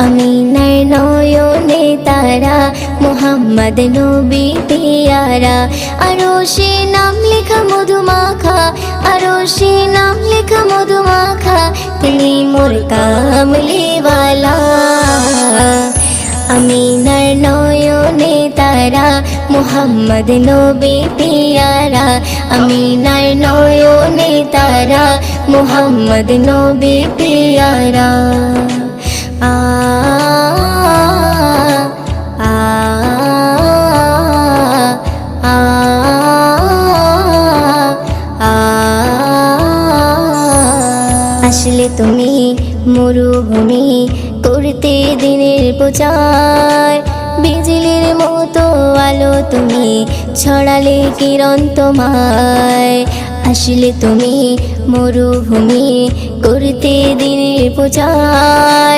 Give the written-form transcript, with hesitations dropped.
আমিনার নয়নে তারা, মুহাম্মদ নবী পিয়ারা। আরশে নাম লেখা মধুমাখা, আরশে নাম লেখা মধুমাখা, তিনি মোর কামলিওয়ালা। আমিনার নয়নে তারা, মুহাম্মদ নবী পিয়ারা। আমিনার নয়নে তারা, মুহাম্মদ নবী পিয়ারা। আ আ আ আ আসলে তুমি মরুভূমি করতে দিনের প্রচার, বিজলির মতো আলো তুমি ছড়ালে কিরণ তোমায়। আসলে তুমি মরুভূমি করতে দিনের প্রচার,